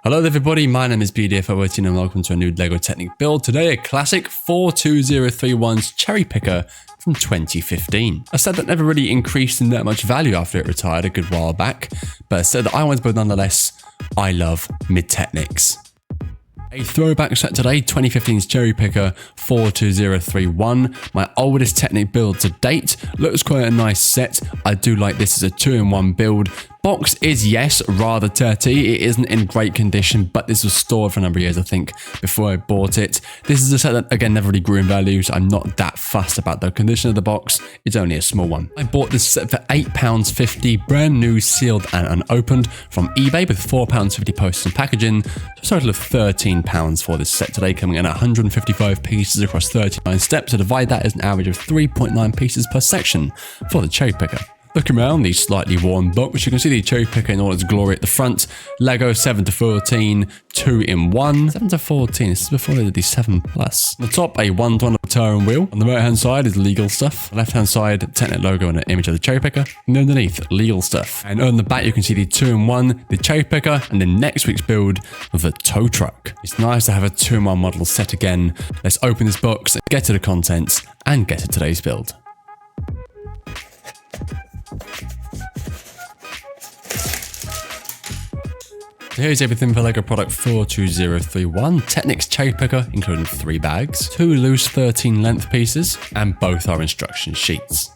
Hello everybody, my name is BDF018 and welcome to a new LEGO Technic build. Today a classic 42031's Cherry Picker from 2015. A set that never really increased in that much value after it retired a good while back, but a set that I want to build nonetheless. I love mid-Technics. A throwback set today, 2015's Cherry Picker 42031, my oldest Technic build to date. Looks quite a nice set. I do like this as a 2-in-1 build. Box is, yes, rather dirty. It isn't in great condition, but this was stored for a number of years, I think, before I bought it. This is a set that, again, never really grew in value, so I'm not that fussed about the condition of the box. It's only a small one. I bought this set for £8.50, brand new, sealed and unopened from eBay with £4.50 postage and packaging. So a total of £13 for this set today, coming in at 155 pieces across 39 steps. To divide that is an average of 3.9 pieces per section for the Cherry Picker. Looking around the slightly worn box, you can see the Cherry Picker in all its glory at the front. LEGO 7-14, 2-in-1. 7-14, this is before they did the 7+. On the top, a 1-to-1 turn wheel. On the right hand side is legal stuff. On the left hand side, Technic logo and an image of the Cherry Picker. And underneath, legal stuff. And on the back, you can see the 2-in-1, the Cherry Picker, and then next week's build, the tow truck. It's nice to have a 2-in-1 model set again. Let's open this box, get to the contents, and get to today's build. So here's everything for LEGO product 42031, Technic's Cherry Picker, including 3 bags, 2 loose 13 length pieces, and both are instruction sheets.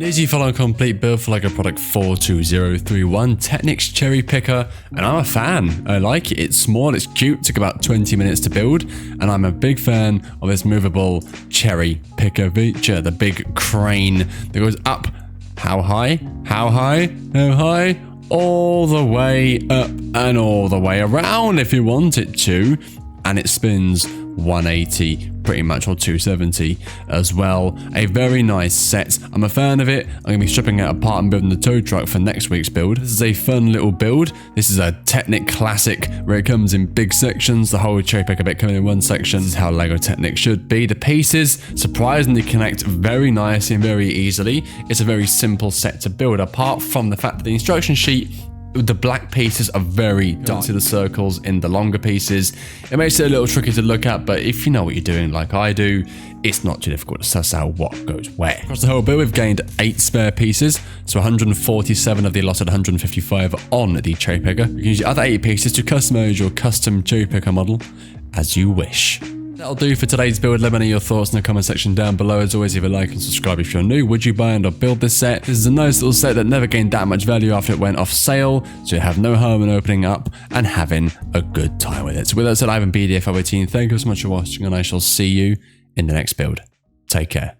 Easy follow complete build for LEGO product 42031, Technic's cherry picker, and I'm a fan. I like it. It's small, it's cute, took about 20 minutes to build, and I'm a big fan of this movable cherry picker feature, the big crane that goes up. How high? How high? How high? All the way up and all the way around if you want it to, and it spins 180 pretty much, or 270 as well. A very nice set. I'm a fan of it. I'm going to be stripping it apart and building the tow truck for next week's build. This is a fun little build. This is a Technic classic where it comes in big sections, the whole cherry picker bit coming in one section. This is how LEGO Technic should be. The pieces surprisingly connect very nicely and very easily. It's a very simple set to build, apart from the fact that the instruction sheet, the black pieces are very dark to the circles in the longer pieces. It makes it a little tricky to look at, but if you know what you're doing like I do, it's not too difficult to suss out what goes where. Across the whole build, we've gained 8 spare pieces, so 147 of the allotted 155 on the cherry picker. You can use the other 8 pieces to customize your custom cherry picker model as you wish. That'll do for today's build. Let me know your thoughts in the comment section down below. As always, leave a like and subscribe if you're new. Would you buy and or build this set? This is a nice little set that never gained that much value after it went off sale, so you have no harm in opening up and having a good time with it. So with that said, I've been BDF over team. Thank you so much for watching, and I shall see you in the next build. Take care.